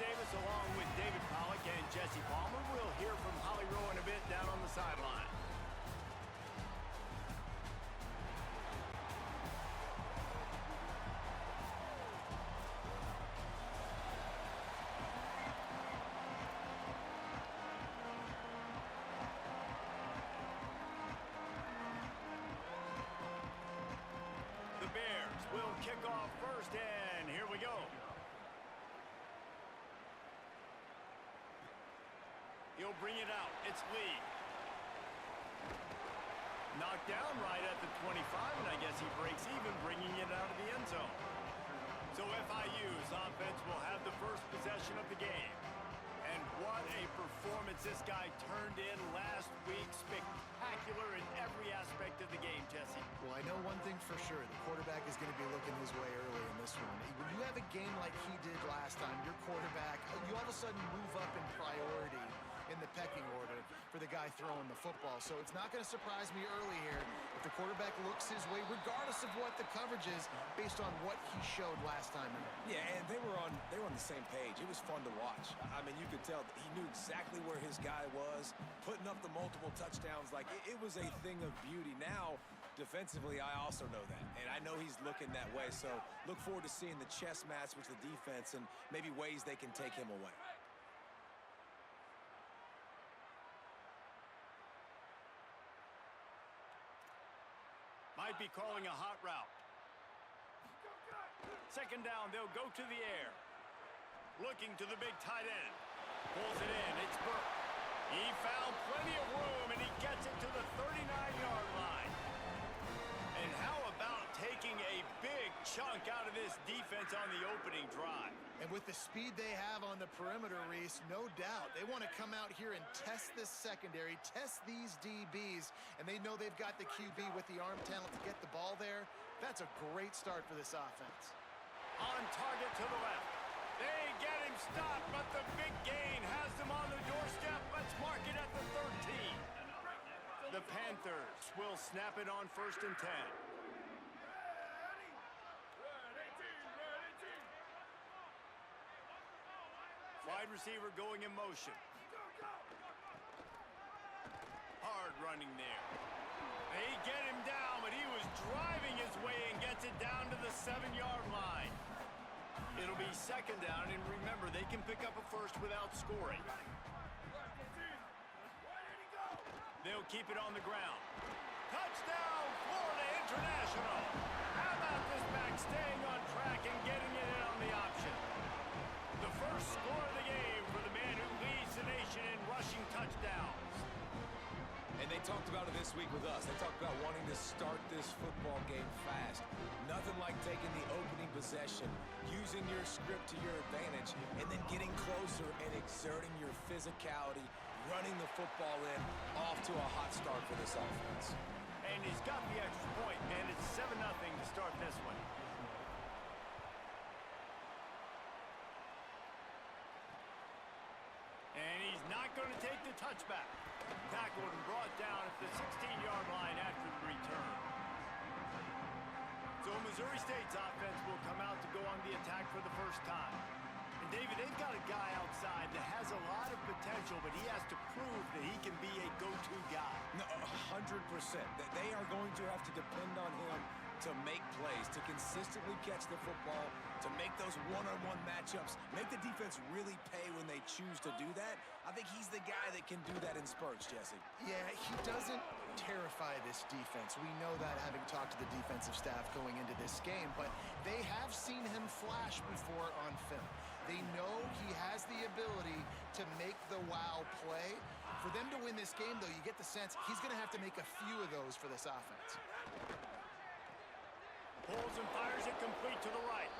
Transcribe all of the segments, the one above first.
Davis along with David Pollock and Jesse Palmer. We'll hear from Holly Rowe in a bit down on the sideline. The Bears will kick off first, and here we go. He'll bring it out. It's Lee. Knocked down right at the 25, and I guess he breaks even, bringing it out of the end zone. So FIU's offense will have the first possession of the game. And what a performance this guy turned in last week. Spectacular in every aspect of the game, Jesse. Well, I know one thing for sure. The quarterback is going to be looking his way early in this one. When you have a game like he did last time, your quarterback, you all of a sudden move up in priority in the pecking order for the guy throwing the football. So it's not going to surprise me early here if the quarterback looks his way, regardless of what the coverage is, based on what he showed last time. Yeah, and they were on the same page. It was fun to watch. I mean, you could tell that he knew exactly where his guy was, putting up the multiple touchdowns. Like, it was a thing of beauty. Now, defensively, I also know that, and I know he's looking that way. So look forward to seeing the chess match with the defense and maybe ways they can take him away. Might be calling a hot route. Second down, they'll go to the air. Looking to the big tight end. Pulls it in, it's Burke. He found plenty of room, and he gets it to the 39-yard line. And how about taking a big chunk out of this defense on the opening drive? And with the speed they have on the perimeter, Reese, no doubt, they want to come out here and test this secondary, test these DBs, and they know they've got the QB with the arm talent to get the ball there. That's a great start for this offense. On target to the left. They get him stopped, but the big gain has them on the doorstep. Let's mark it at the 13. The Panthers will snap it on 1st and 10. Wide receiver going in motion. Hard running there. They get him down, but he was driving his way and gets it down to the 7-yard line. It'll be second down, and remember, they can pick up a first without scoring. They'll keep it on the ground. Touchdown, Florida International. How about this back staying on track and getting it in on the option? The first score of the game for the man who leads the nation in rushing touchdowns. And they talked about it this week with us. They talked about wanting to start this football game fast. Nothing like taking the opening possession, using your script to your advantage, and then getting closer and exerting your physicality, running the football in, off to a hot start for this offense. And he's got the extra point, and it's 7-0 to start this one. And he's not going to take the touchback. Tackled and brought down at the 16-yard line after the return. So Missouri State's offense will come out to go on the attack for the first time. And David, they've got a guy outside that has a lot of potential, but he has to prove that he can be a go-to guy. No, 100%. They are going to have to depend on him to make plays, to consistently catch the football, to make those one-on-one matchups, make the defense really pay when they choose to do that. I think he's the guy that can do that in spurts, Jesse. Yeah, he doesn't terrify this defense. We know that, having talked to the defensive staff going into this game, but they have seen him flash before on film. They know he has the ability to make the wow play. For them to win this game, though, you get the sense he's going to have to make a few of those for this offense. Pulls and fires it complete to the right.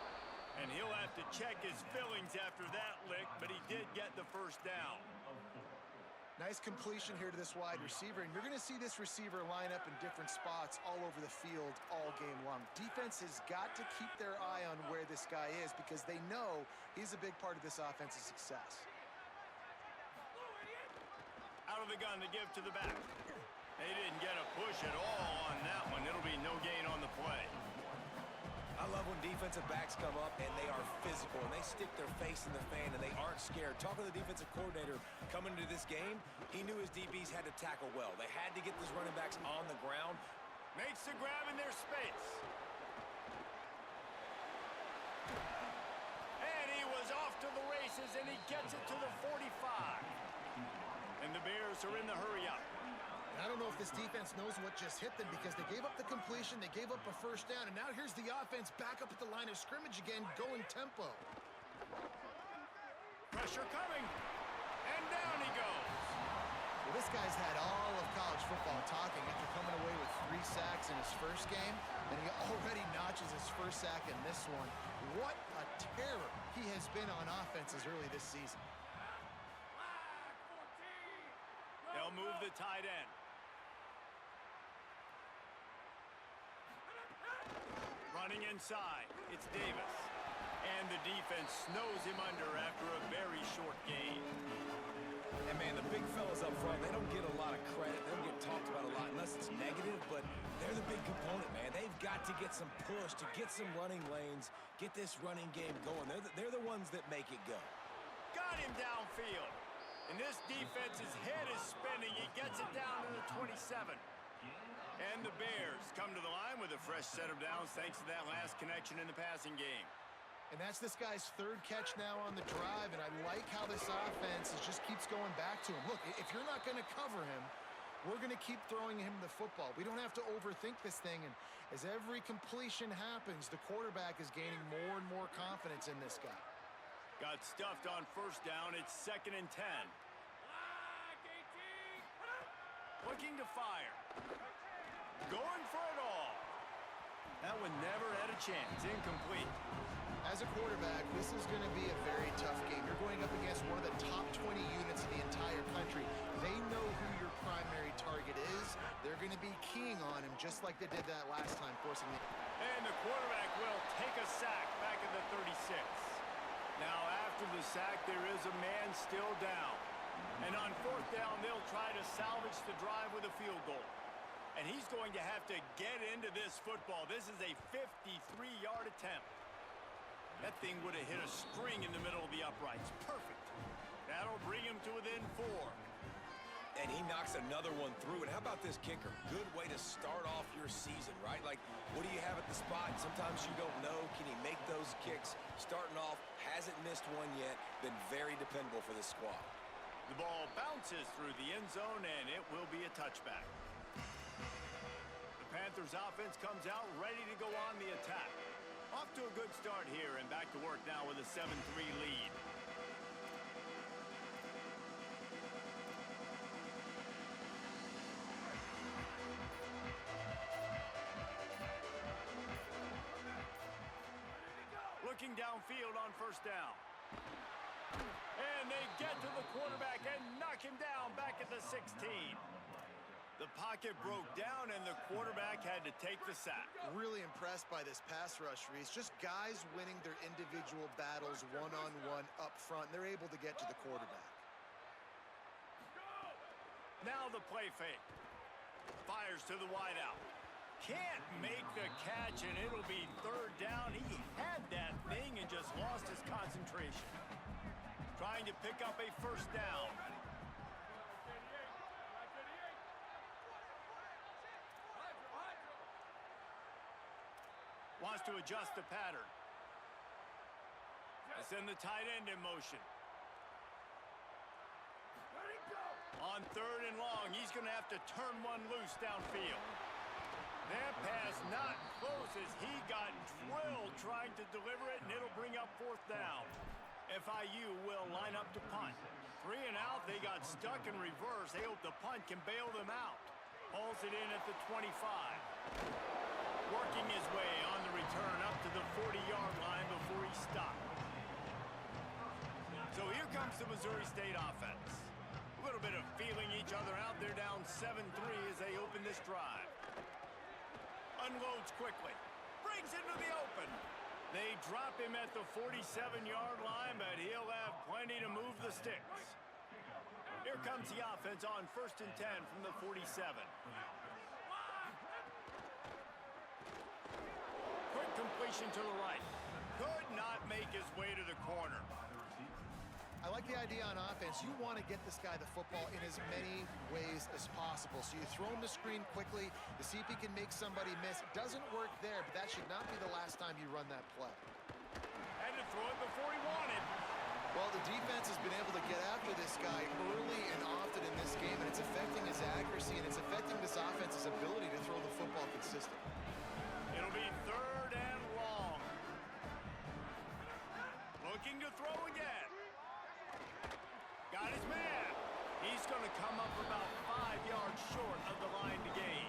And he'll have to check his fillings after that lick, but he did get the first down. Nice completion here to this wide receiver, and you're going to see this receiver line up in different spots all over the field all game long. Defense has got to keep their eye on where this guy is because they know he's a big part of this offense's success. Out of the gun to give to the back. They didn't get a push at all on that one. It'll be no gain on the play. I love when defense defensive backs come up, and they are physical, and they stick their face in the fan, and they aren't scared. Talking to the defensive coordinator coming into this game, he knew his DBs had to tackle well. They had to get these running backs on the ground. Makes the grab in their space. And he was off to the races, and he gets it to the 45. And the Bears are in the hurry-up. I don't know if this defense knows what just hit them because they gave up the completion, they gave up a first down, and now here's the offense back up at the line of scrimmage again, going tempo. Pressure coming, and down he goes. Well, this guy's had all of college football talking after coming away with 3 sacks in his first game, and he already notches his first sack in this one. What a terror he has been on offenses early this season. They'll move the tight end. Running inside, it's Davis. And the defense snows him under after a very short gain. And, man, the big fellas up front, they don't get a lot of credit. They don't get talked about a lot unless it's negative, but they're the big component, man. They've got to get some push, to get some running lanes, get this running game going. They're the ones that make it go. Got him downfield. And this defense's head is spinning. He gets it down to the 27. And the Bears come to the line with a fresh set of downs thanks to that last connection in the passing game. And that's this guy's 3rd catch now on the drive, and I like how this offense just keeps going back to him. Look, if you're not going to cover him, we're going to keep throwing him the football. We don't have to overthink this thing, and as every completion happens, the quarterback is gaining more and more confidence in this guy. Got stuffed on first down. It's 2nd and 10. Looking to fire. Going for it all. That one never had a chance. Incomplete. As a quarterback, this is going to be a very tough game. You're going up against one of the top 20 units in the entire country. They know who your primary target is. They're going to be keying on him just like they did that last time, forcing the... And the quarterback will take a sack back at the 36. Now, after the sack, there is a man still down. And on 4th down, they'll try to salvage the drive with a field goal. And he's going to have to get into this football. This is a 53-yard attempt. That thing would have hit a string in the middle of the uprights. Perfect. That'll bring him to within 4. And he knocks another one through. And how about this kicker? Good way to start off your season, right? Like, what do you have at the spot? Sometimes you don't know. Can he make those kicks? Starting off, hasn't missed one yet. Been very dependable for this squad. The ball bounces through the end zone, and it will be a touchback. The Panthers offense comes out ready to go on the attack. Off to a good start here, and back to work now with a 7-3 lead. Looking downfield on first down. And they get to the quarterback and knock him down back at the 16. The pocket broke down, and the quarterback had to take the sack. Really impressed by this pass rush, Reese. Just guys winning their individual battles one-on-one up front. They're able to get to the quarterback. Now the play fake. Fires to the wideout. Can't make the catch, and it'll be 3rd down. He had that thing and just lost his concentration. Trying to pick up a first down. Wants to adjust the pattern. They send the tight end in motion. On 3rd and long, he's going to have to turn one loose downfield. That pass not close as he got drilled trying to deliver it, and it'll bring up 4th down. FIU will line up to punt. 3 and out, they got stuck in reverse. They hope the punt can bail them out. Hauls it in at the 25. Working his way on the return up to the 40-yard line before he stopped. So here comes the Missouri State offense. A little bit of feeling each other out. They're down 7-3 as they open this drive. Unloads quickly. Brings into the open. They drop him at the 47-yard line, but he'll have plenty to move the sticks. Here comes the offense on 1st and 10 from the 47. Quick completion to the right. Could not make his way to the corner. I like the idea on offense. You want to get this guy the football in as many ways as possible. So you throw him the screen quickly to see if he can make somebody miss. It doesn't work there, but that should not be the last time you run that play. Had to throw it before he wanted. Well, the defense has been able to get after this guy early and often in this game, and it's affecting his accuracy, and it's affecting this offense's ability to throw the football consistently. It'll be 3rd and long. Looking to throw again. Got his man. He's going to come up about 5 yards short of the line to gain.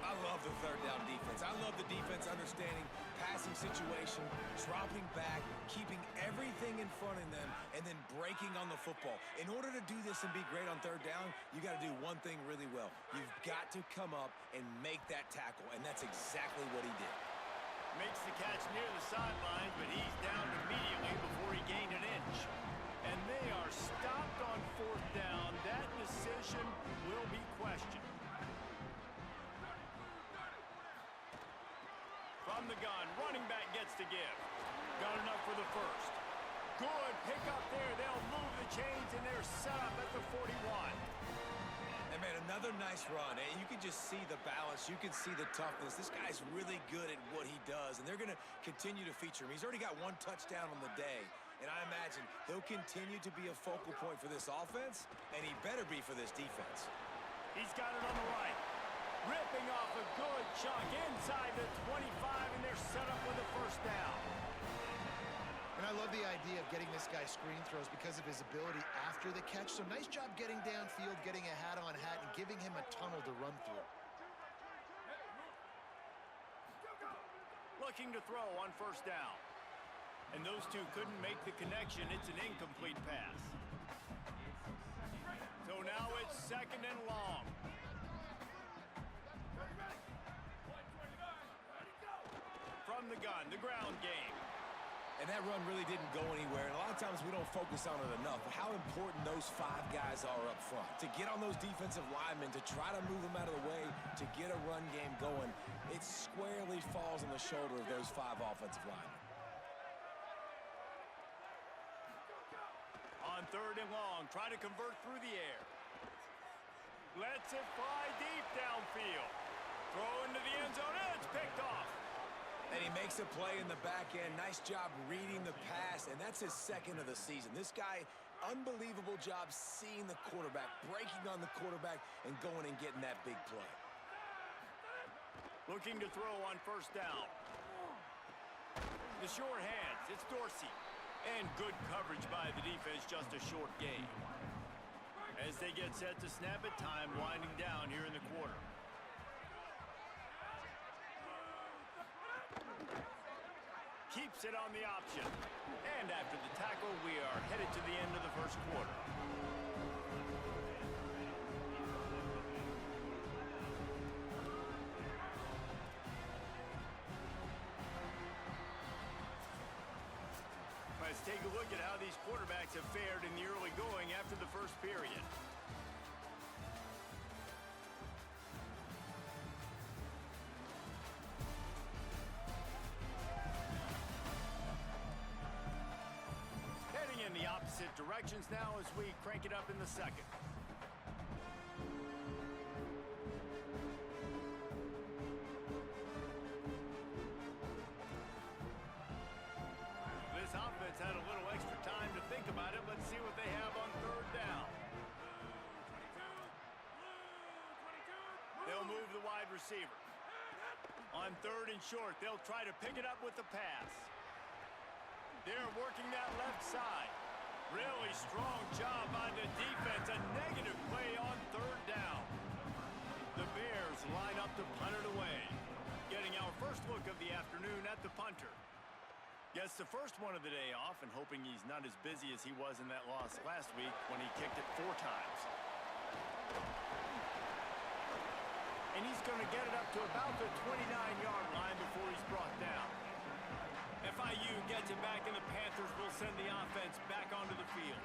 I love the 3rd down defense. I love the defense understanding passing situation, dropping back, keeping everything in front of them, and then breaking on the football. In order to do this and be great on 3rd down, you got to do one thing really well. You've got to come up and make that tackle, and that's exactly what he did. Makes the catch near the sidelines, but he's down immediately before he gained an inch. And they are stopped on 4th down. That decision will be questioned. From the gun, running back gets to give. Got enough for the first. Good pick up there. They'll move the chains, and they're set up at the 41. And, man, another nice run. And you can just see the balance. You can see the toughness. This guy's really good at what he does, and they're going to continue to feature him. He's already got 1 touchdown on the day. And I imagine he'll continue to be a focal point for this offense, and he better be for this defense. He's got it on the right. Ripping off a good chunk inside the 25, and they're set up with a 1st down. And I love the idea of getting this guy screen throws because of his ability after the catch. So nice job getting downfield, getting a hat-on-hat, and giving him a tunnel to run through. Looking to throw on 1st down. And those two couldn't make the connection. It's an incomplete pass. So now it's 2nd and long. From the gun, the ground game. And that run really didn't go anywhere. And a lot of times we don't focus on it enough. But how important those 5 guys are up front. To get on those defensive linemen, to try to move them out of the way, to get a run game going, it squarely falls on the shoulder of those 5 offensive linemen. On 3rd and long, try to convert through the air. Lets it fly deep downfield. Throw into the end zone, and it's picked off. And he makes a play in the back end. Nice job reading the pass, and that's his 2nd of the season. This guy, unbelievable job seeing the quarterback, breaking on the quarterback, and going and getting that big play. Looking to throw on 1st down. The short hands, it's Dorsey. And good coverage by the defense, just a short gain. As they get set to snap it, time winding down here in the quarter. Keeps it on the option. And after the tackle, we are headed to the end of the 1st quarter. Let's take a look at how these quarterbacks have fared in the early going after the 1st period. Heading in the opposite directions now as we crank it up in the 2nd. This offense had a little extra time to think about it. Let's see what they have on 3rd down. They'll move the wide receiver. On 3rd and short, they'll try to pick it up with the pass. They're working that left side. Really strong job by the defense. A negative play on 3rd down. The Bears line up to punt it away. Getting our first look of the afternoon at the punter. Gets the first one of the day off and hoping he's not as busy as he was in that loss last week when he kicked it 4 times. And he's going to get it up to about the 29-yard line before he's brought down. FIU gets it back, and the Panthers will send the offense back onto the field.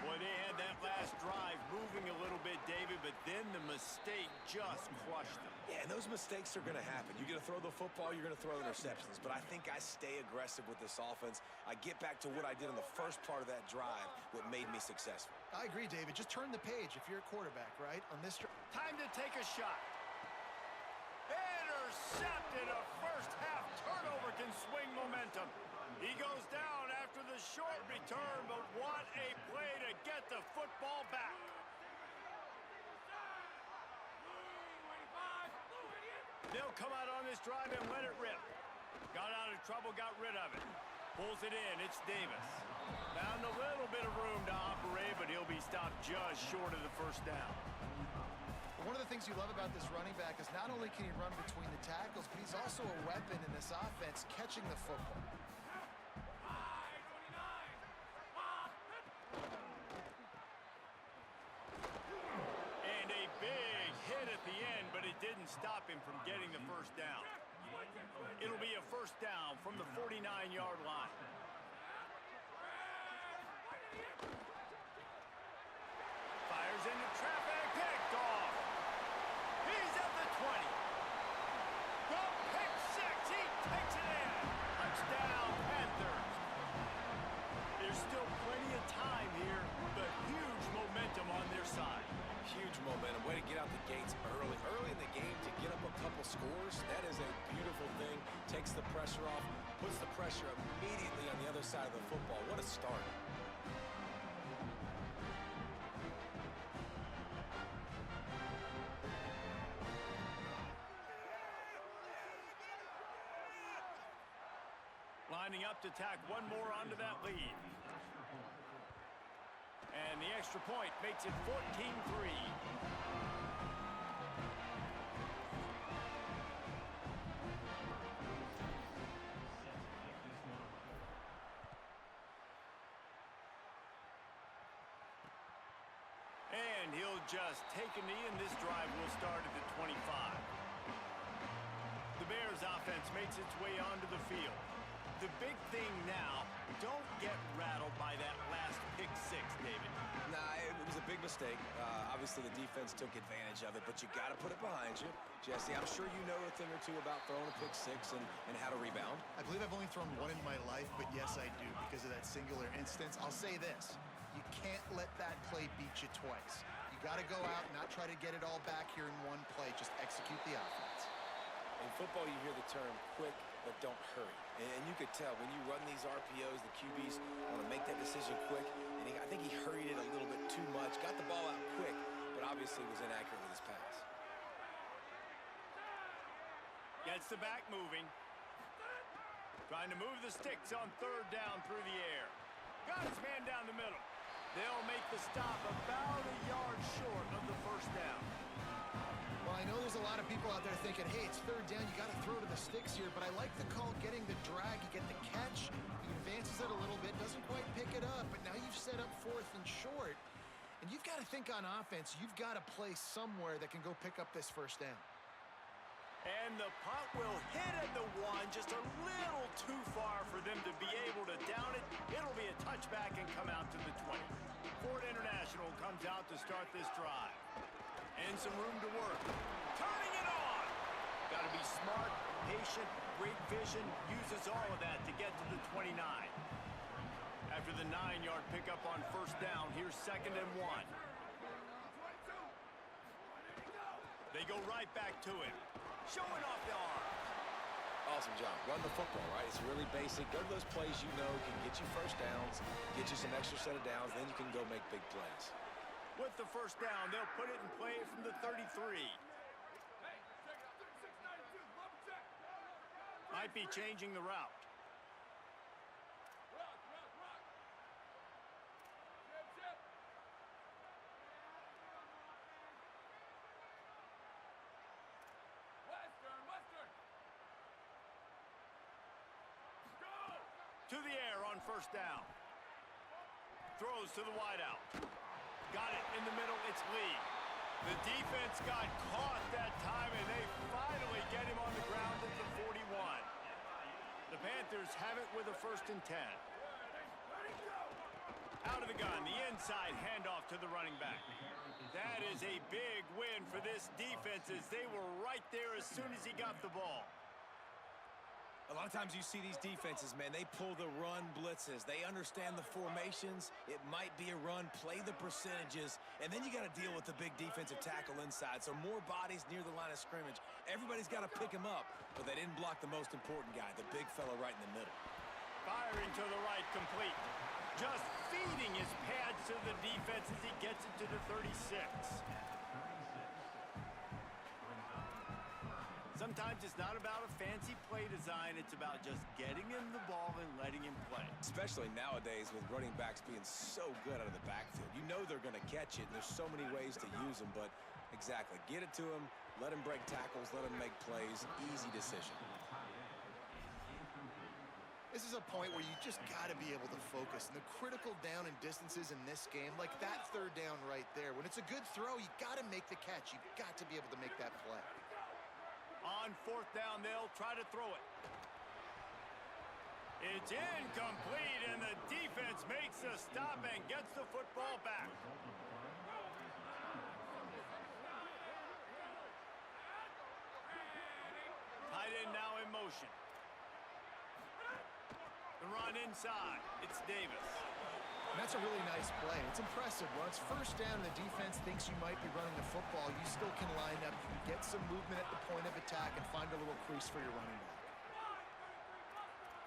Boy, they had that last drive moving a little bit, David, but then the mistake just crushed them. Yeah, and those mistakes are going to happen. You're going to throw the football, you're going to throw interceptions. But I think I stay aggressive with this offense. I get back to what I did in the first part of that drive, what made me successful. I agree, David. Just turn the page if you're a quarterback, right? On this Time to take a shot. Intercepted. A first-half turnover can swing momentum. He goes down after the short return, but what a play to get the football back. They'll come out on this drive and let it rip. Got out of trouble, got rid of it. Pulls it in, it's Davis. Found a little bit of room to operate, but he'll be stopped just short of the first down. One of the things you love about this running back is not only can he run between the tackles, but he's also a weapon in this offense catching the football. And a big hit at the end, but it didn't stop him from getting the first down. It'll be a first down from the 49-yard line. Fires into traffic, picked off. He's at the 20. The pick six, he takes it in. Touchdown, Panthers. There's still plenty of time here, but huge momentum on their side. Huge momentum. Way to get out the gates early. Early in the game to get up a couple scores, that is a beautiful thing. Takes the pressure off, puts the pressure immediately on the other side of the football. What a start. Lining up to tack one more onto that lead. And the extra point makes it 14-3. And he'll just take a knee, and this drive will start at the 25. The Bears offense makes its way onto the field. The big thing now, don't get rattled by that last pick six, David. Nah, it was a big mistake. Obviously, the defense took advantage of it, but you got to put it behind you. Jesse, I'm sure you know a thing or two about throwing a pick six and how to rebound. I believe I've only thrown one in my life, but yes, I do because of that singular instance. I'll say this. You can't let that play beat you twice. You got to go out and not try to get it all back here in one play. Just execute the offense. In football, you hear the term quick, but don't hurry. And you could tell when you run these RPOs, the QBs want to make that decision quick. And I think he hurried it a little bit too much. Got the ball out quick, but obviously was inaccurate with his pass. Gets the back moving. Trying to move the sticks on third down through the air. Got his man down the middle. They'll make the stop about a yard short of the first down. Well, I know there's a lot of people out there thinking, hey, it's third down, you got to throw to the sticks here, but I like the call getting the drag, you get the catch, he advances it a little bit, doesn't quite pick it up, but now you've set up fourth and short, and you've got to think on offense, you've got to play somewhere that can go pick up this first down. And the punt will hit at the one, just a little too far for them to be able to down it. It'll be a touchback and come out to the 20. Ford International comes out to start this drive. And some room to work. Turning it on! Got to be smart, patient, great vision, uses all of that to get to the 29. After the 9-yard pickup on first down, here's 2nd and 1. They go right back to him. Showing off the arm. Awesome job. Run the football, right? It's really basic. Go to those plays you know can get you first downs, get you some extra set of downs, then you can go make big plays. With the first down, they'll put it in play from the 33. Might be changing the route. To the air on first down. Throws to the wideout. Got it in the middle, it's Lee. The defense got caught that time, and they finally get him on the ground at the 41. The Panthers have it with a 1st and 10. Out of the gun, the inside handoff to the running back. That is a big win for this defense as they were right there as soon as he got the ball. A lot of times you see these defenses, man, they pull the run blitzes. They understand the formations. It might be a run, play the percentages, and then you got to deal with the big defensive tackle inside. So more bodies near the line of scrimmage. Everybody's got to pick him up, but they didn't block the most important guy, the big fella right in the middle. Firing to the right, complete. Just feeding his pads to the defense as he gets it to the 36. Sometimes it's not about a fancy play design. It's about just getting him the ball and letting him play. Especially nowadays with running backs being so good out of the backfield. You know they're going to catch it, and there's so many ways to use them, but exactly. Get it to him, let him break tackles, let him make plays. Easy decision. This is a point where you just got to be able to focus. And the critical down and distances in this game, like that third down right there, when it's a good throw, you got to make the catch. You've got to be able to make that play. On fourth down, they'll try to throw it. It's incomplete, and the defense makes a stop and gets the football back. Tight end now in motion. The run inside. It's Davis. And that's a really nice play. It's impressive. Once first down, the defense thinks you might be running the football. You still can line up. You can get some movement at the point of attack and find a little crease for your running back.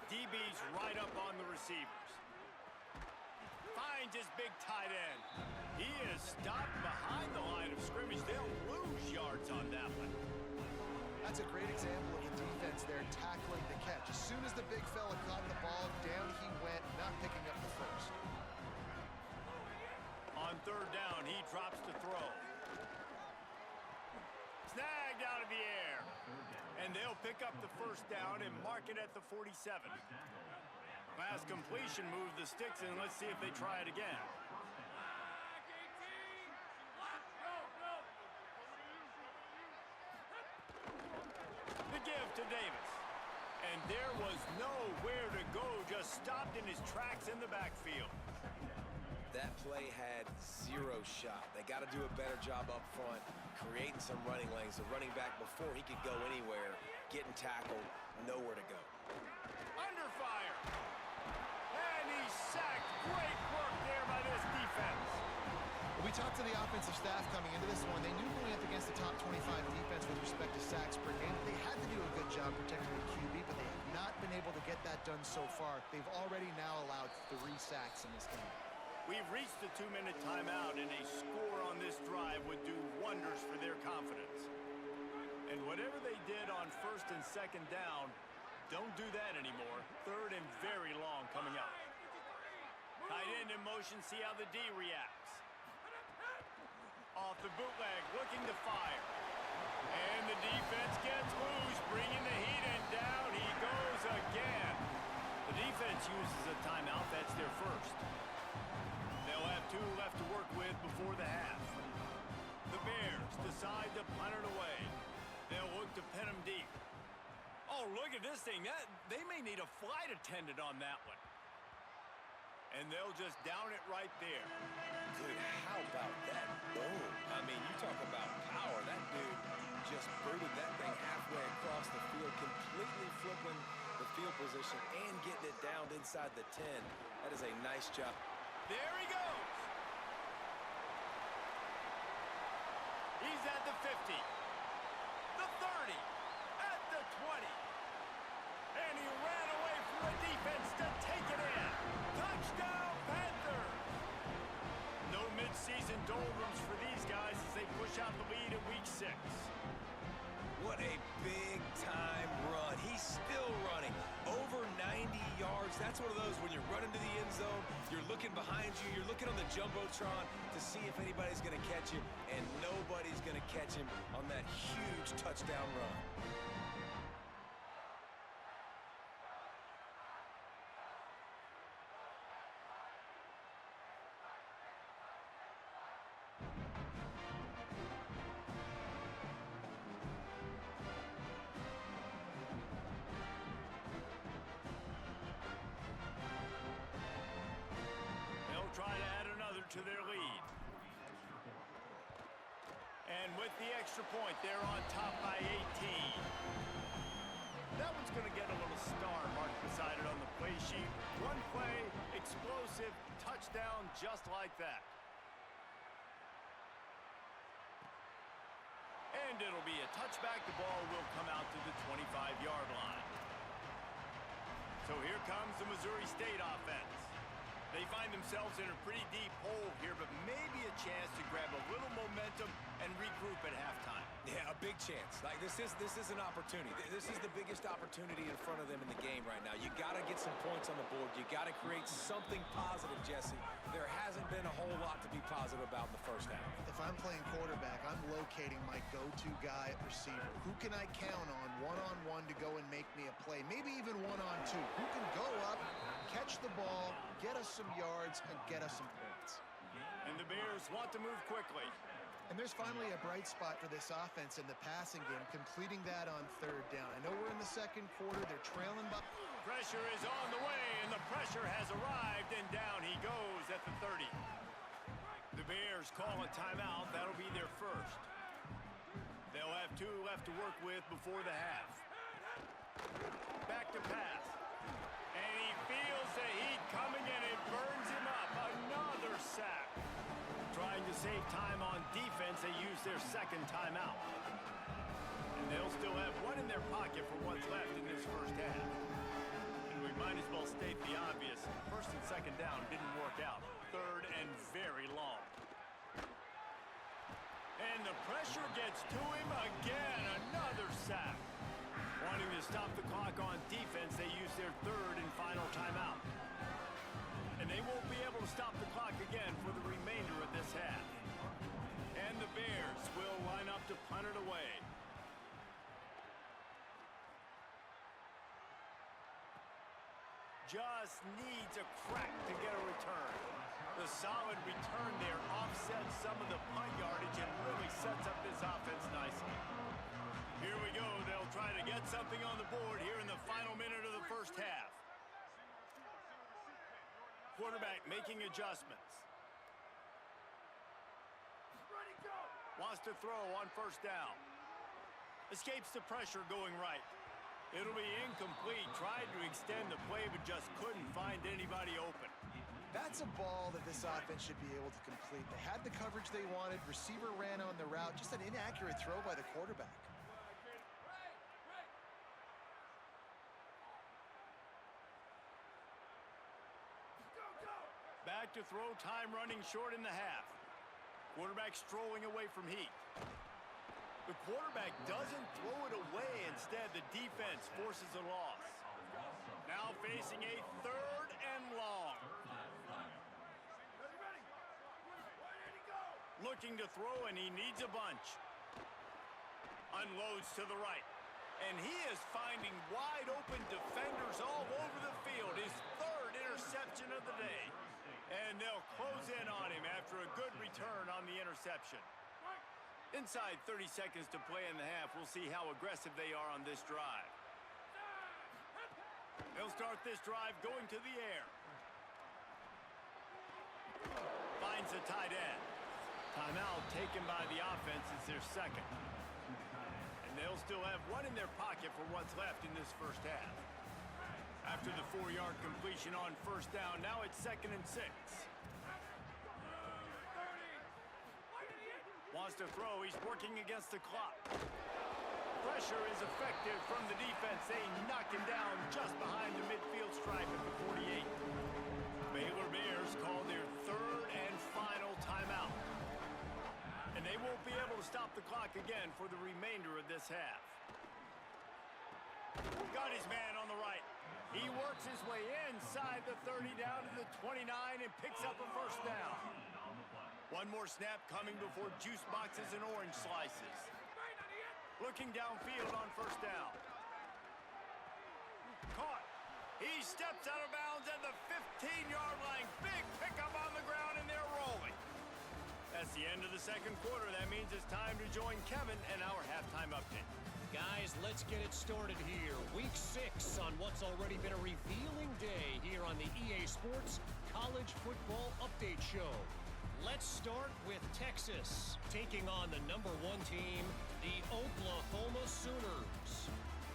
DB's right up on the receivers. Finds his big tight end. He is stopped behind the line of scrimmage. They'll lose yards on that one. That's a great example of the defense there tackling the catch. As soon as the big fella caught the ball, down he went, not picking up the first. On third down, he drops to throw. Snagged out of the air. And they'll pick up the first down and mark it at the 47. Last completion moved the sticks, and let's see if they try it again. The give to Davis. And there was nowhere to go, just stopped in his tracks in the backfield. That play had zero shot. They got to do a better job up front, creating some running lanes. The running back, before he could go anywhere, getting tackled, nowhere to go. Under fire. And he's sacked. Great work there by this defense. We talked to the offensive staff coming into this one. They knew going up against the top 25 defense with respect to sacks per game. They had to do a good job protecting the QB, but they have not been able to get that done so far. They've already now allowed 3 sacks in this game. We've reached the 2-minute timeout, and a score on this drive would do wonders for their confidence. And whatever they did on first and second down, don't do that anymore. Third and very long coming up. Tight end in motion, see how the D reacts. Off the bootleg, looking to fire. And the defense gets loose, bringing the heat, and down he goes again. The defense uses a timeout. That's their first. They'll have 2 left to work with before the half. The Bears decide to punt it away. They'll look to pin him deep. Oh, look at this thing. They may need a flight attendant on that one. And they'll just down it right there. Dude, how about that boom? I mean, you talk about power. That dude just booted that thing halfway across the field, completely flipping the field position and getting it down inside the 10. That is a nice job. There he goes. He's at the 50, the 30, at the 20. And he ran away from the defense to take it in. Touchdown, Panthers. No midseason doldrums for these guys as they push out the lead in week 6. What a big-time run. He's still running. Over 90 yards. That's one of those when you're running to the end zone, you're looking behind you, you're looking on the Jumbotron to see if anybody's going to catch him, and nobody's going to catch him on that huge touchdown run. Try to add another to their lead. with the extra point. They're on top by 18. That one's going to get a little star marked beside it on the play sheet. One play, explosive, touchdown just like that. And it'll be a touchback. The ball will come out to the 25-yard line. So here comes the Missouri State offense. They find themselves in a pretty deep hole here, but maybe a chance to grab a little momentum and regroup at halftime. Yeah, a big chance. Like this is an opportunity. This is the biggest opportunity in front of them in the game right now. You got to get some points on the board. You got to create something positive, Jesse. There hasn't been a whole lot to be positive about in the first half. If I'm playing quarterback, I'm locating my go-to guy at receiver. Who can I count on one-on-one to go and make me a play? Maybe even one-on-two. Who can go up, catch the ball, get us some yards, and get us some points. And the Bears want to move quickly. And there's finally a bright spot for this offense in the passing game, completing that on third down. I know we're in the second quarter. They're trailing by. Pressure is on the way, and the pressure has arrived, and down he goes at the 30. The Bears call a timeout. That'll be their first. They'll have 2 left to work with before the half. Back to pass. And he feels the heat coming, and it burns him up. Another sack. Trying to save time on defense, they use their second timeout. And they'll still have one in their pocket for what's left in this first half. And we might as well state the obvious. First and second down didn't work out. Third and very long. And the pressure gets to him again. Another sack. Wanting to stop the clock on defense, they use their third and final timeout. And they won't be able to stop the clock again for the remainder of this half. And the Bears will line up to punt it away. Just needs a crack to get a return. The solid return there offsets some of the punt yardage and really sets up this offense nicely. Here we go. They'll try to get something on the board here in the final minute of the first half. Quarterback making adjustments. Wants to throw on first down. Escapes the pressure going right. It'll be incomplete. Tried to extend the play, but just couldn't find anybody open. That's a ball that this offense should be able to complete. They had the coverage they wanted. Receiver ran on the route. Just an inaccurate throw by the quarterback. Back to throw, time running short in the half. Quarterback strolling away from heat. The quarterback doesn't throw it away. Instead, the defense forces a loss. Now facing a third and long. Looking to throw, and he needs a bunch. Unloads to the right. And he is finding wide open defenders all over the field. His third interception of the day. And they'll close in on him after a good return on the interception. Inside 30 seconds to play in the half. We'll see how aggressive they are on this drive. They'll start this drive going to the air. Finds the tight end. Timeout taken by the offense. It's their second. And they'll still have one in their pocket for what's left in this first half. After the 4-yard completion on first down, now it's 2nd and 6. Wants to throw, he's working against the clock. Pressure is effective from the defense. They knock him down just behind the midfield stripe at the 48. Baylor Bears call their third and final timeout. And they won't be able to stop the clock again for the remainder of this half. Got his man on the right. He works his way inside the 30 down to the 29 and picks up a first down. One more snap coming before juice boxes and orange slices. Looking downfield on first down. Caught. He steps out of bounds at the 15-yard line. Big pickup on the ground, and they're rolling. That's the end of the second quarter. That means it's time to join Kevin and our halftime update. Guys, let's get it started here. Week 6 on what's already been a revealing day here on the EA Sports College Football Update Show. Let's start with Texas, taking on the #1 team, the Oklahoma Sooners.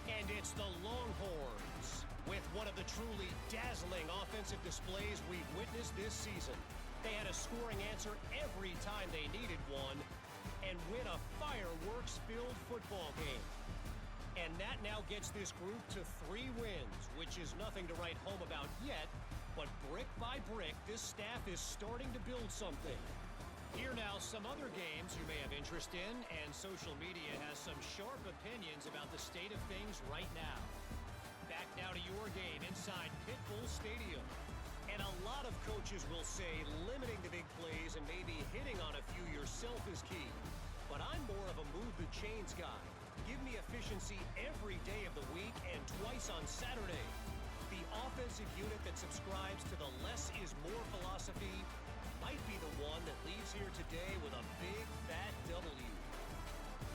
And it's the Longhorns, with one of the truly dazzling offensive displays we've witnessed this season. They had a scoring answer every time they needed one, and win a fireworks-filled football game. And that now gets this group to 3 wins, which is nothing to write home about yet, but brick by brick, this staff is starting to build something. Here now, some other games you may have interest in, and social media has some sharp opinions about the state of things right now. Back now to your game inside Pitbull Stadium. And a lot of coaches will say limiting the big plays and maybe hitting on a few yourself is key. But I'm more of a move the chains guy. Give me efficiency every day of the week and twice on Saturday. The offensive unit that subscribes to the less is more philosophy might be the one that leaves here today with a big, fat W.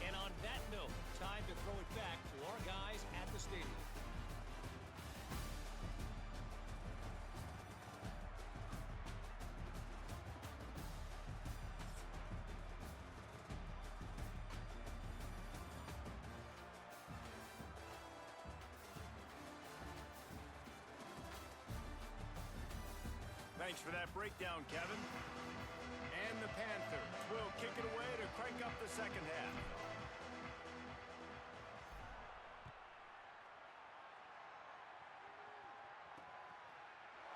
And on that note, time to throw it back to our guys at the stadium. Thanks for that breakdown, Kevin. And the Panthers will kick it away to crank up the second half.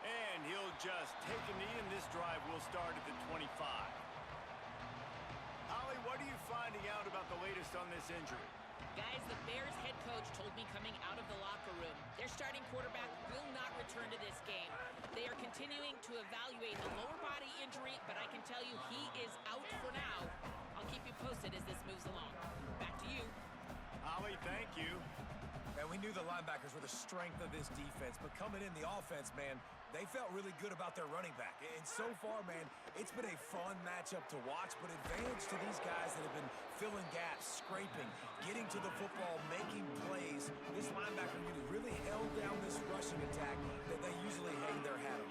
And he'll just take a knee, and this drive will start at the 25. Holly, what are you finding out about the latest on this injury? Guys, the Bears head coach told me coming out of the locker room, their starting quarterback will not return to this game. They are continuing to evaluate a lower body injury, but I can tell you he is out for now. I'll keep you posted as this moves along. Back to you. Holly, thank you. And we knew the linebackers were the strength of this defense, but coming in the offense, man, they felt really good about their running back. And so far, man, it's been a fun matchup to watch, but advantage to these guys that have been filling gaps, scraping, getting to the football, making plays. This linebacker unit really held down this rushing attack that they usually hang their hat on.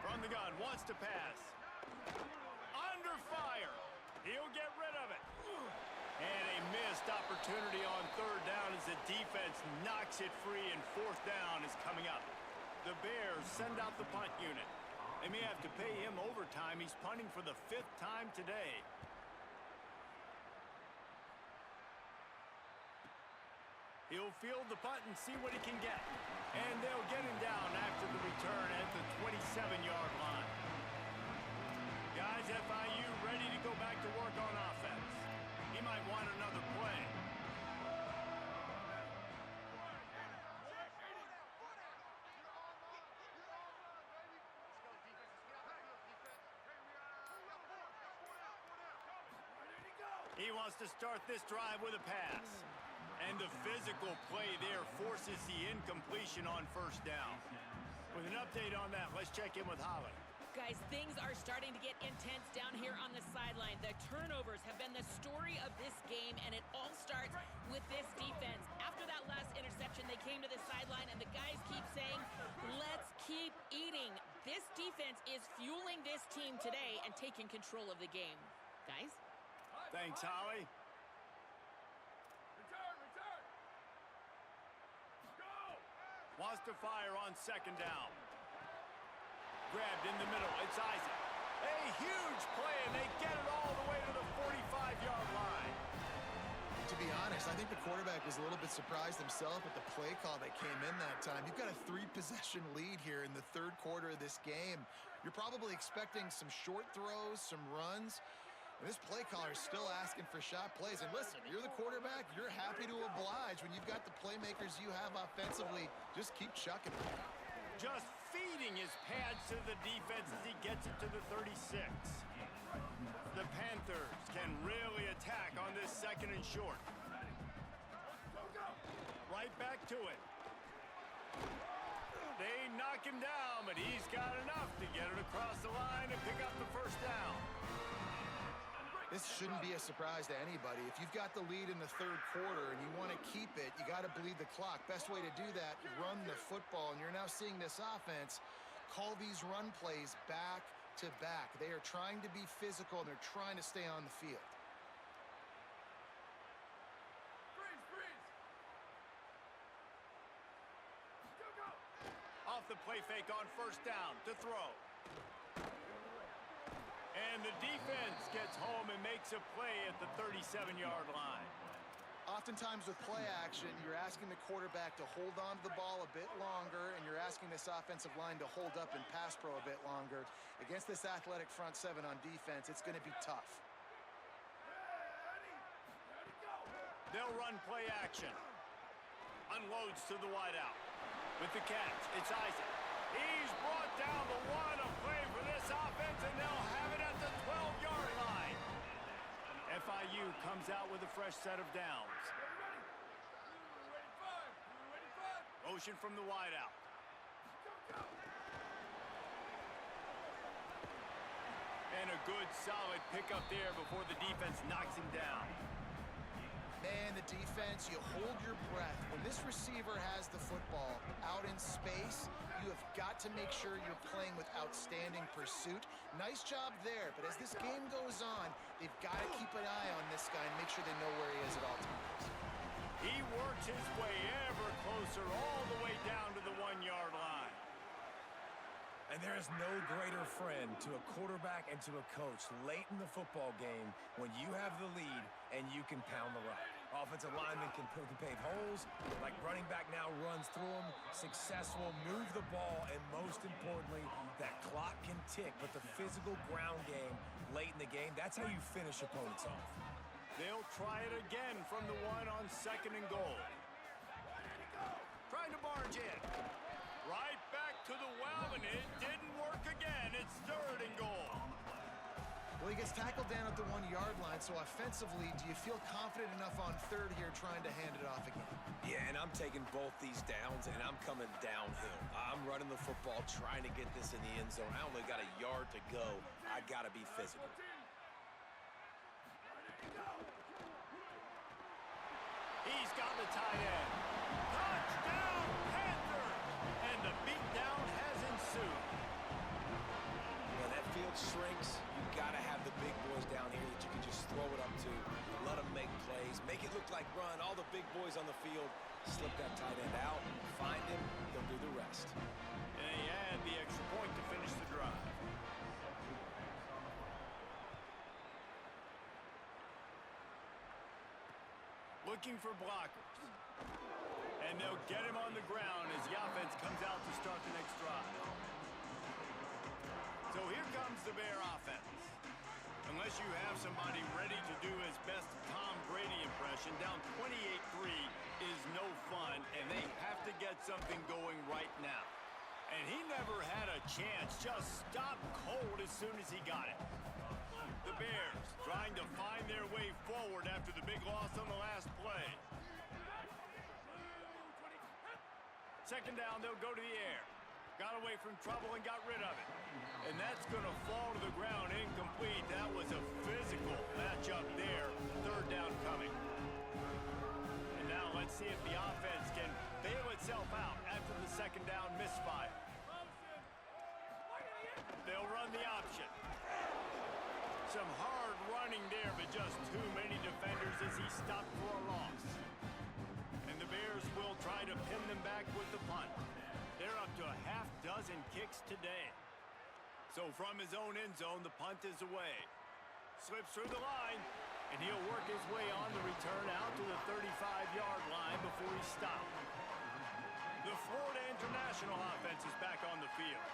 From the gun, wants to pass. Under fire. He'll get rid of it. And a missed opportunity on third down as the defense knocks it free, and fourth down is coming up. The Bears send out the punt unit. They may have to pay him overtime. He's punting for the 5th time today. He'll field the punt and see what he can get. And they'll get him down after the return at the 27-yard line. Guys, FIU ready to go back to work on offense. He might want another play. He wants to start this drive with a pass. And the physical play there forces the incompletion on first down. With an update on that, let's check in with Holly. Guys, things are starting to get intense down here on the sideline. The turnovers have been the story of this game, and it all starts with this defense. After that last interception, they came to the sideline, and the guys keep saying, let's keep eating. This defense is fueling this team today and taking control of the game. Guys? Thanks, Holly. Wants to fire on second down. Grabbed in the middle. It's Isaac. A huge play, and they get it all the way to the 45-yard line. To be honest, I think the quarterback was a little bit surprised himself with the play call that came in that time. You've got a 3-possession lead here in the third quarter of this game. You're probably expecting some short throws, some runs. And this play caller is still asking for shot plays. And listen, you're the quarterback. You're happy to oblige when you've got the playmakers you have offensively. Just keep chucking it. Just feeding his pads to the defense as he gets it to the 36. The Panthers can really attack on this second and short. Right back to it. They knock him down, but he's got enough to get it across the line and pick up the first down. This shouldn't be a surprise to anybody. If you've got the lead in the third quarter and you want to keep it, you got to bleed the clock. Best way to do that, run the football. And you're now seeing this offense call these run plays back to back. They are trying to be physical, and they're trying to stay on the field. Off the play fake on first down to throw. And the defense gets home and makes a play at the 37-yard line. Oftentimes with play action, you're asking the quarterback to hold on to the ball a bit longer, and you're asking this offensive line to hold up in pass pro a bit longer. Against this athletic front seven on defense, it's going to be tough. They'll run play action. Unloads to the wideout. With the catch, it's Isaac. He's brought down the one, a play for this offense, and they'll have it at the 12-yard line. FIU comes out with a fresh set of downs. Motion from the wideout. And a good, solid pickup there before the defense knocks him down. Man, the defense, you hold your breath. When this receiver has the football out in space, you have got to make sure you're playing with outstanding pursuit. Nice job there, but as this game goes on, they've got to keep an eye on this guy and make sure they know where he is at all times. He works his way ever closer all the way down to the 1-yard line. And there is no greater friend to a quarterback and to a coach late in the football game when you have the lead and you can pound the rock. Offensive linemen can pave holes, like running back now runs through them, successful, move the ball, and most importantly, that clock can tick. But the physical ground game late in the game, that's how you finish opponents off. They'll try it again from the one on 2nd and goal. Trying to barge in. Right back to the well, and it didn't work again. It's 3rd and goal. Well, he gets tackled down at the 1-yard line, so offensively, do you feel confident enough on 3rd here trying to hand it off again? Yeah, and I'm taking both these downs, and I'm coming downhill. I'm running the football, trying to get this in the end zone. I only got a yard to go. I got to be physical. He's got the tight end. Touchdown, Panthers! And the beatdown has ensued. When that field shrinks, you got to have the big boys down here that you can just throw it up to. Let them make plays. Make it look like run. All the big boys on the field. Slip that tight end out. Find him. They'll do the rest. And he had the extra point to finish the drive. Looking for blockers. And they'll get him on the ground as the offense comes out to start the next drive. So here comes the Bear offense. Unless you have somebody ready to do his best Tom Brady impression, down 28-3 is no fun, and they have to get something going right now. And he never had a chance, just stopped cold as soon as he got it. The Bears trying to find their way forward after the big loss on the last play. 2nd down, they'll go to the air. Got away from trouble and got rid of it. And that's going to fall to the ground incomplete. That was a physical matchup there. 3rd down coming. And now let's see if the offense can bail itself out after the 2nd down misfire. They'll run the option. Some hard running there, but just too many defenders as he stopped for a loss. And the Bears will try to pin them back with the punt. They're up to a half-dozen kicks today. So from his own end zone, the punt is away. Slips through the line, and he'll work his way on the return out to the 35-yard line before he's stopped. The Florida International offense is back on the field.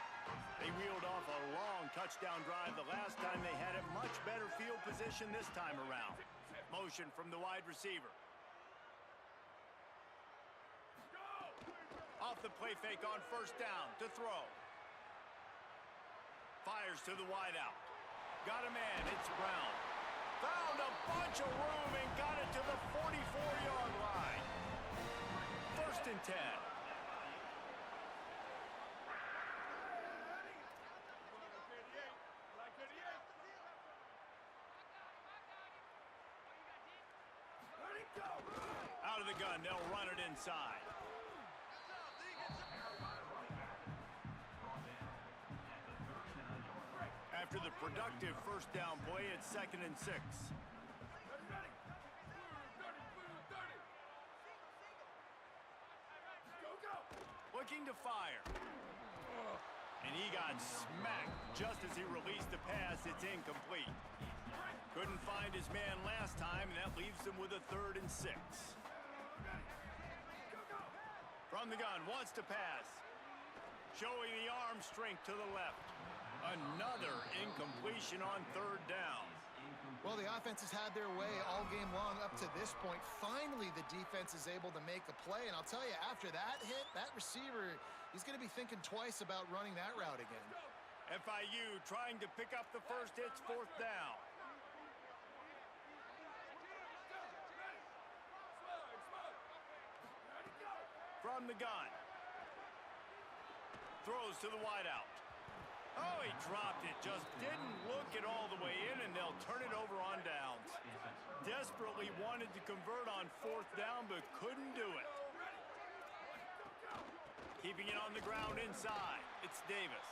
They reeled off a long touchdown drive the last time they had a much better field position this time around. Motion from the wide receiver. Off the play fake on 1st down to throw. Fires to the wideout. Got a man, it's Brown. Found a bunch of room and got it to the 44-yard line. 1st and 10. Out of the gun, they'll run it inside. after the productive first down play at 2nd and 6. Looking to fire. And he got smacked just as he released the pass. It's incomplete. Couldn't find his man last time, and that leaves him with a 3rd and 6. From the gun, wants to pass. Showing the arm strength to the left. Another incompletion on 3rd down. Well, the offense has had their way all game long up to this point. Finally, the defense is able to make a play. And I'll tell you, after that hit, that receiver, he's going to be thinking twice about running that route again. FIU trying to pick up the first. It's 4th down. From the gun. Throws to the wideout. Oh, he dropped it. Just didn't look it all the way in, and they'll turn it over on downs. Desperately wanted to convert on 4th down, but couldn't do it. Keeping it on the ground inside. It's Davis.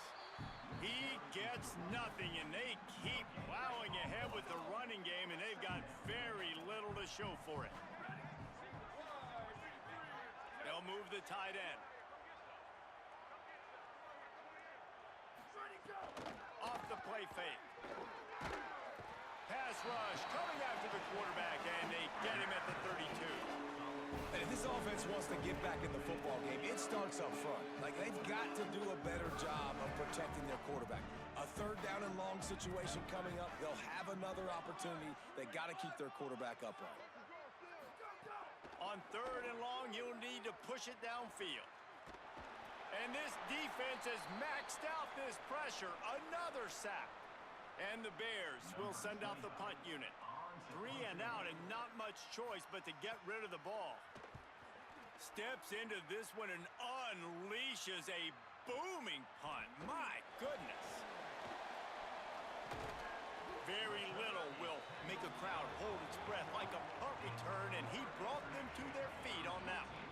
He gets nothing, and they keep plowing ahead with the running game, and they've got very little to show for it. They'll move the tight end. Off the play fake. Pass rush coming after the quarterback, and they get him at the 32. And if this offense wants to get back in the football game, it starts up front. Like, they've got to do a better job of protecting their quarterback. A 3rd down and long situation coming up. They'll have another opportunity. They got to keep their quarterback upright. On 3rd and long, you'll need to push it downfield. And this defense has maxed out this pressure. Another sack. And the Bears will send out the punt unit. 3 and out, and not much choice but to get rid of the ball. Steps into this one and unleashes a booming punt. My goodness. Very little will make a crowd hold its breath like a punt return, and he brought them to their feet on that one.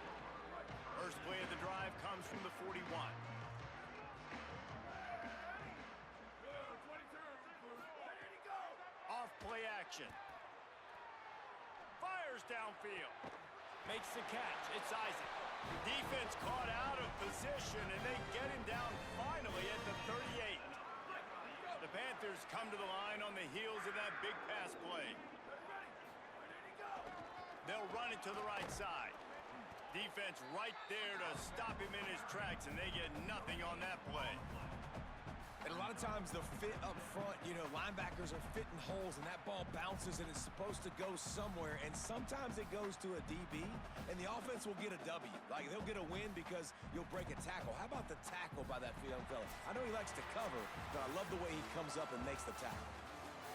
First play of the drive comes from the 41. Off play action. Fires downfield. Makes the catch. It's Isaac. Defense caught out of position, and they get him down finally at the 38. The Panthers come to the line on the heels of that big pass play. They'll run it to the right side. Defense right there to stop him in his tracks, and they get nothing on that play. And a lot of times the fit up front, linebackers are fitting holes, and that ball bounces, and it's supposed to go somewhere, and sometimes it goes to a DB, and the offense will get a W. Like, they'll get a win because you'll break a tackle. How about the tackle by that young fella? I know he likes to cover, but I love the way he comes up and makes the tackle.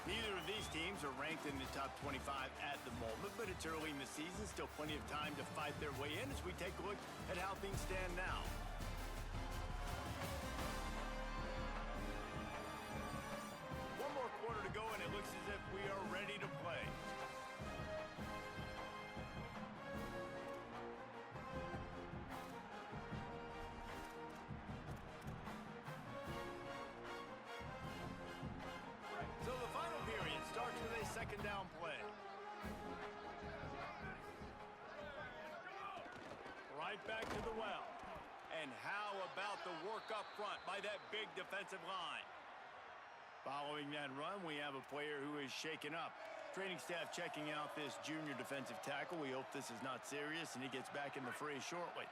Neither of these teams are ranked in the top 25 at the moment, but it's early in the season, still plenty of time to fight their way in as we take a look at how things stand now. One more quarter to go, and it looks as if we are ready to play. So the final period starts with a 2nd down play. Right back to the well. And how about the work up front by that big defensive line? Following that run, we have a player who is shaken up. Training staff checking out this junior defensive tackle. We hope this is not serious and he gets back in the fray shortly.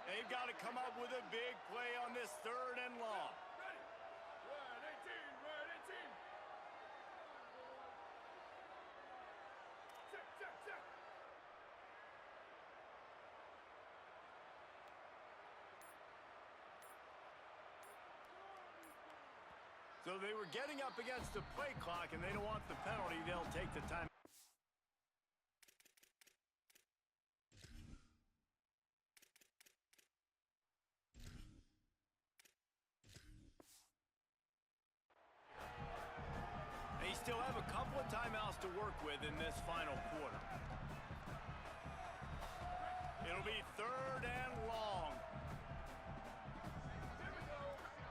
They've got to come up with a big play on this 3rd and long. So they were getting up against the play clock, and they don't want the penalty. They'll take the time. They still have a couple of timeouts to work with in this final quarter. It'll be 3rd and long.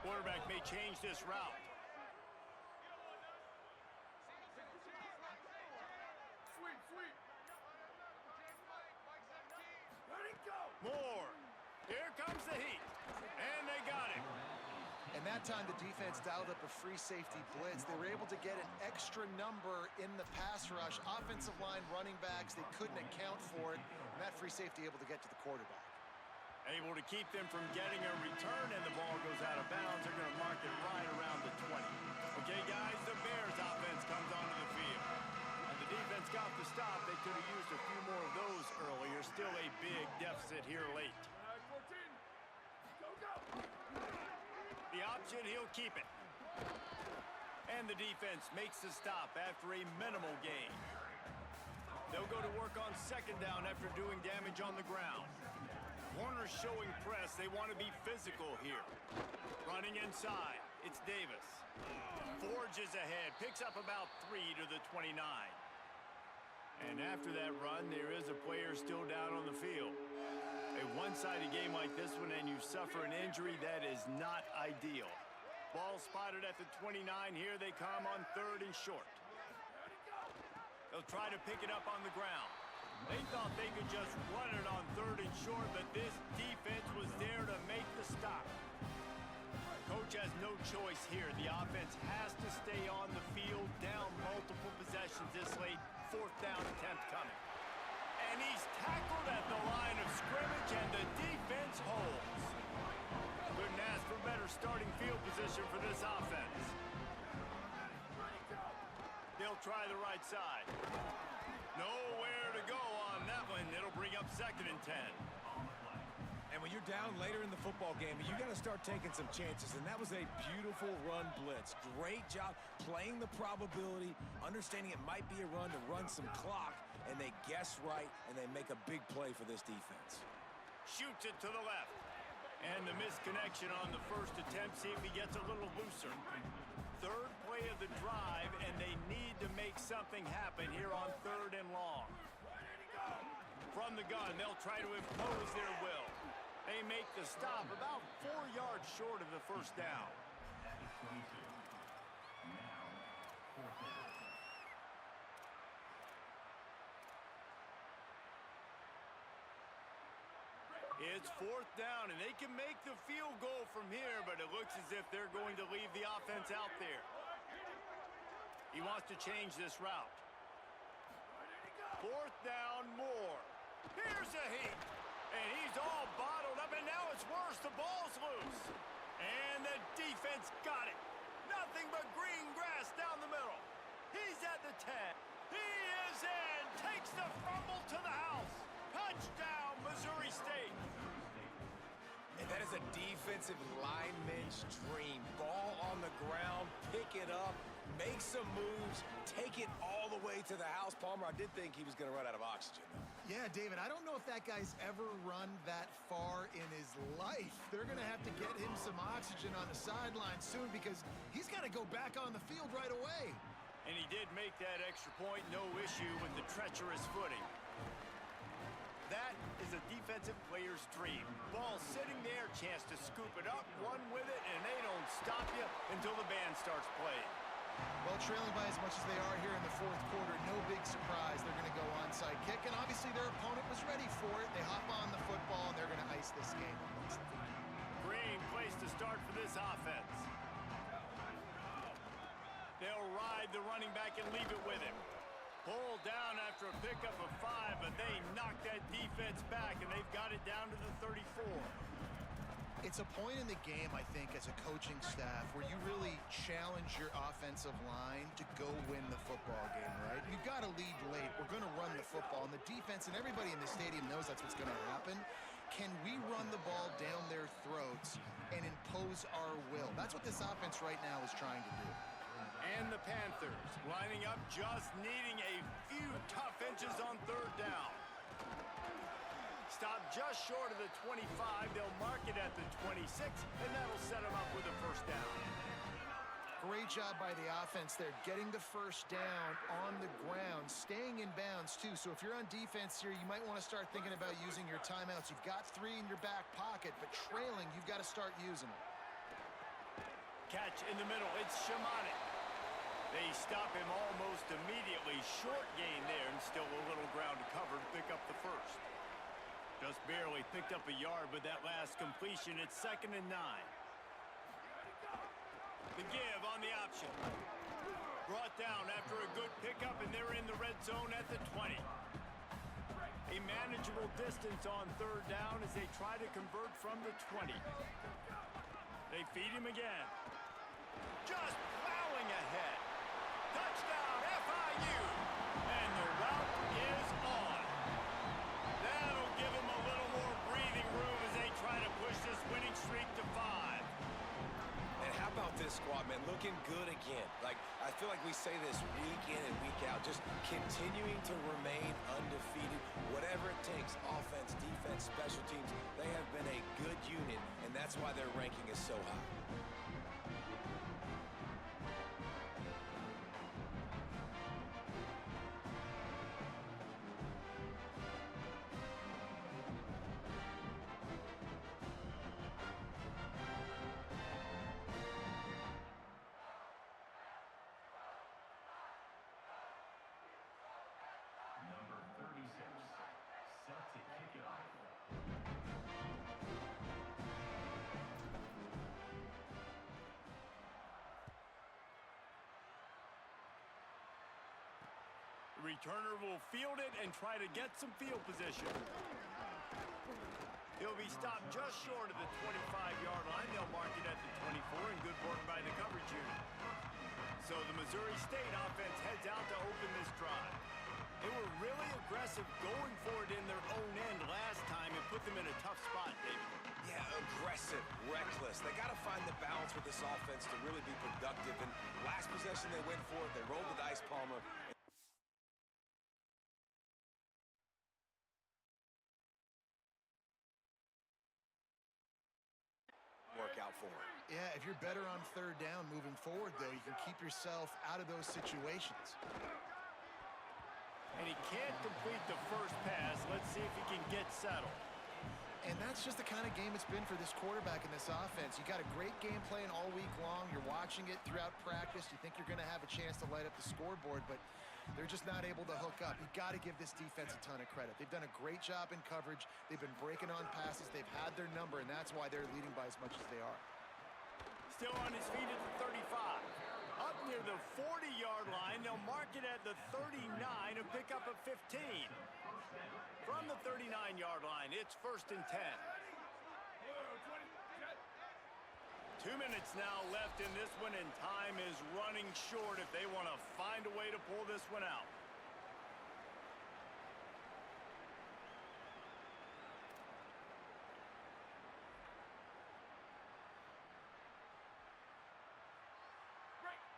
Quarterback may change this route. Moore. Here comes the heat. And they got him. And that time the defense dialed up a free safety blitz. They were able to get an extra number in the pass rush. Offensive line, running backs, they couldn't account for it. And that free safety able to get to the quarterback. Able to keep them from getting a return, and the ball goes out of bounds. They're going to mark it right around the 20. Okay, guys, the Bears offense comes onto the field. And the defense got the stop. They could have used a few more of those earlier. Still a big deficit here late. The option, he'll keep it. And the defense makes the stop after a minimal gain. They'll go to work on second down after doing damage on the ground. Corners showing press. They want to be physical here. Running inside. It's Davis. Forges ahead. Picks up about 3 to the 29. And after that run, there is a player still down on the field. A one-sided game like this one and you suffer an injury, that is not ideal. Ball spotted at the 29. Here they come on 3rd and short. They'll try to pick it up on the ground. They thought they could just run it on 3rd and short, but this defense was there to make the stop. Coach has no choice here. The offense has to stay on the field, down multiple possessions this late. 4th down attempt coming. And he's tackled at the line of scrimmage, and the defense holds. Couldn't ask for better starting field position for this offense. They'll try the right side. Nowhere to go on that one. It'll bring up 2nd and 10. And when you're down later in the football game, you got to start taking some chances. And that was a beautiful run blitz. Great job playing the probability, understanding it might be a run to run some clock, and they guess right, and they make a big play for this defense. Shoots it to the left. And the misconnection on the first attempt. See if he gets a little looser. 3rd play of the drive, and they need to make something happen here on 3rd and long. From the gun, they'll try to impose their will. They make the stop about 4 yards short of the 1st down. It's 4th down, and they can make the field goal from here, but it looks as if they're going to leave the offense out there. He wants to change this route. 4th down, Moore. Here's a heat, and he's all bottled up, and now it's worse. The ball's loose, and the defense got it. Nothing but green grass down the middle. He's at the 10. He is in. Takes the fumble to the house. Touchdown, Missouri State. And that is a defensive lineman's dream. Ball on the ground, pick it up, make some moves, take it all the way to the house. Palmer, I did think he was going to run out of oxygen. Yeah, David, I don't know if that guy's ever run that far in his life. They're going to have to get him some oxygen on the sideline soon because he's got to go back on the field right away. And he did make that extra point. No issue with the treacherous footing. That is a defensive player's dream. Ball sitting there, chance to scoop it up, run with it, and they don't stop you until the band starts playing. Well, trailing by as much as they are here in the 4th quarter, no big surprise. They're going to go onside kick, and obviously their opponent was ready for it. They hop on the football, and they're going to ice this game. Great place to start for this offense. They'll ride the running back and leave it with him. Pulled down after a pickup of 5, but they knocked that defense back, and they've got it down to the 34. It's a point in the game, I think, as a coaching staff where you really challenge your offensive line to go win the football game, right? You've got to lead late. We're going to run the football, and the defense and everybody in the stadium knows that's what's going to happen. Can we run the ball down their throats and impose our will? That's what this offense right now is trying to do. And the Panthers lining up, just needing a few tough inches on 3rd down. Stop just short of the 25. They'll mark it at the 26, and that'll set them up with a 1st down. Great job by the offense there, getting the 1st down on the ground, staying in bounds, too. So if you're on defense here, you might want to start thinking about using your timeouts. You've got 3 in your back pocket, but trailing, you've got to start using them. Catch in the middle. It's Shamanic. They stop him almost immediately. Short gain there, and still a little ground to cover to pick up the 1st. To Just barely picked up a yard with that last completion. It's 2nd and 9. The give on the option. Brought down after a good pickup, and they're in the red zone at the 20. A manageable distance on 3rd down as they try to convert from the 20. They feed him again. Just plowing ahead. Touchdown, FIU! And the route is on. That'll give them a little more breathing room as they try to push this winning streak to 5. And how about this squad, man? Looking good again. Like, I feel like we say this week in and week out, just continuing to remain undefeated. Whatever it takes, offense, defense, special teams, they have been a good unit, and that's why their ranking is so high. The returner will field it and try to get some field position. He'll be stopped just short of the 25-yard line. They'll mark it at the 24, and good work by the coverage unit. So the Missouri State offense heads out to open this drive. They were really aggressive going for it in their own end last time and put them in a tough spot, David. Yeah, aggressive, reckless. They got to find the balance with this offense to really be productive. And last possession they went for it. They rolled the dice, Palmer. Work out for him. Yeah, if you're better on 3rd down moving forward, though, you can keep yourself out of those situations. And he can't complete the first pass. Let's see if he can get settled. And that's just the kind of game it's been for this quarterback in this offense. You got a great game plan all week long. You're watching it throughout practice. You think you're going to have a chance to light up the scoreboard, but they're just not able to hook up. You got to give this defense a ton of credit. They've done a great job in coverage. They've been breaking on passes. They've had their number, and that's why they're leading by as much as they are. Still on his feet at the 35. Up near the 40-yard line, they'll mark it at the 39 and pick up a 15. From the 39-yard line, it's 1st and 10. 2 minutes now left in this one, and time is running short if they want to find a way to pull this one out.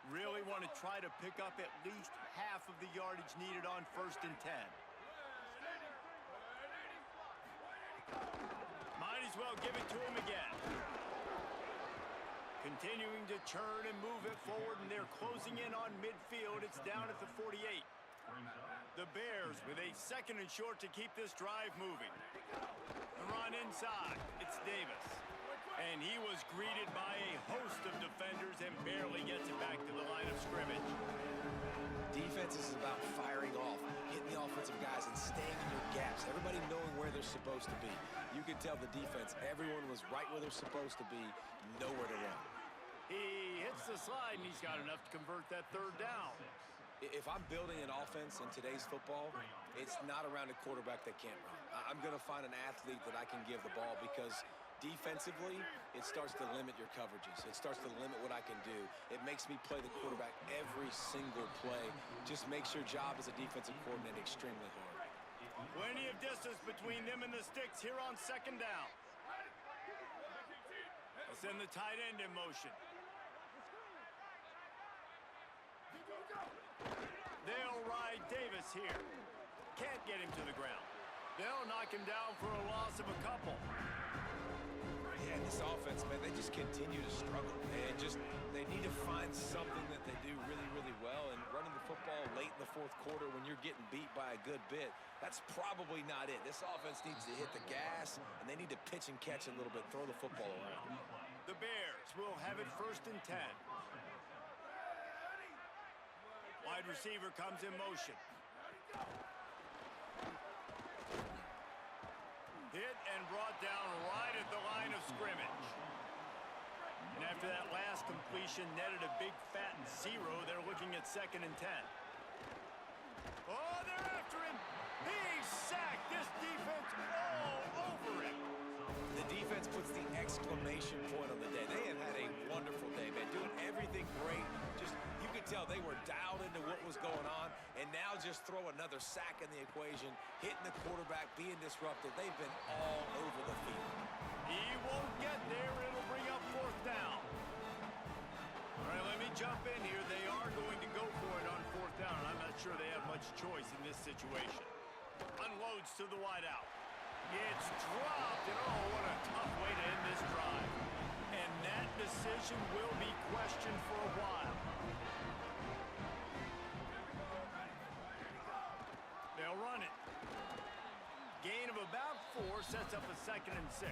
Really want to try to pick up at least half of the yardage needed on 1st and 10. Might as well give it to him again. Continuing to churn and move it forward, and they're closing in on midfield. It's down at the 48. The Bears with a 2nd and short to keep this drive moving. The run inside. It's Davis. And he was greeted by a host of defenders and barely gets it back to the line of scrimmage. Defense is about firing off, hitting the offensive guys and staying in your gaps. Everybody knowing where they're supposed to be. You can tell the defense, everyone was right where they're supposed to be, nowhere to run. He hits the slide, and he's got enough to convert that 3rd down. If I'm building an offense in today's football, it's not around a quarterback that can't run. I'm going to find an athlete that I can give the ball because defensively, it starts to limit your coverages. It starts to limit what I can do. It makes me play the quarterback every single play. Just makes your job as a defensive coordinator extremely hard. Plenty of distance between them and the sticks here on 2nd down. They'll send the tight end in motion. They'll ride Davis here. Can't get him to the ground. They'll knock him down for a loss of a couple. Yeah, this offense, man, they just continue to struggle. And they need to find something that they do really, really well. And running the football late in the 4th quarter when you're getting beat by a good bit, that's probably not it. This offense needs to hit the gas, and they need to pitch and catch a little bit, throw the football around. The Bears will have it 1st and 10. Wide receiver comes in motion. Hit and brought down right at the line of scrimmage. And after that last completion netted a big fat 0, they're looking at 2nd and 10. Oh, they're after him. He's sacked. This defense all over him. The defense puts the exclamation point on the day. They have had a wonderful day, man. Doing everything great. Just, you could tell they were dialed into what was going on. And now just throw another sack in the equation. Hitting the quarterback, being disruptive. They've been all over the field. He won't get there. It'll bring up 4th down. All right, let me jump in here. They are going to go for it on 4th down. I'm not sure they have much choice in this situation. Unloads to the wideout. It's dropped, and oh, what a tough way to end this drive. And that decision will be questioned for a while. They'll run it. Gain of about 4 sets up a 2nd and 6.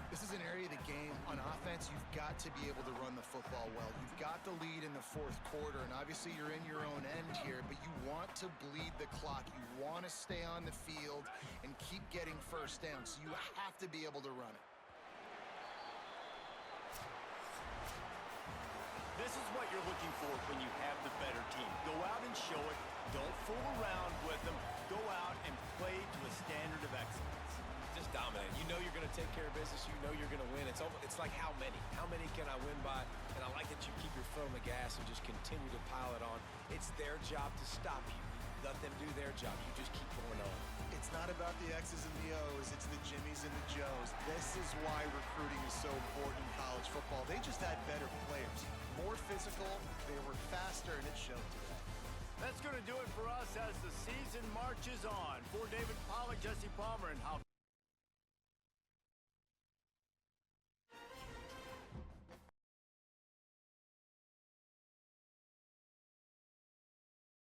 This is an area of the game. On offense, you've got to be able to run the football well. You've got the lead in the 4th quarter, and obviously you're in your own end here, but you want to bleed the clock. You want to stay on the field and keep getting 1st down, so you have to be able to run it. This is what you're looking for when you have the better team. Go out and show it. Don't fool around with them. Go out and play to a standard of excellence. Just dominate. You know you're going to take care of business. You know you're going to win. It's like how many? How many can I win by? And I like that you keep your foot on the gas and just continue to pile it on. It's their job to stop you. Let them do their job. You just keep going on. It's not about the X's and the O's. It's the Jimmies and the Joes. This is why recruiting is so important in college football. They just had better players. More physical. They were faster, and it showed today. That's going to do it for us as the season marches on. For David Pollack, Jesse Palmer, and how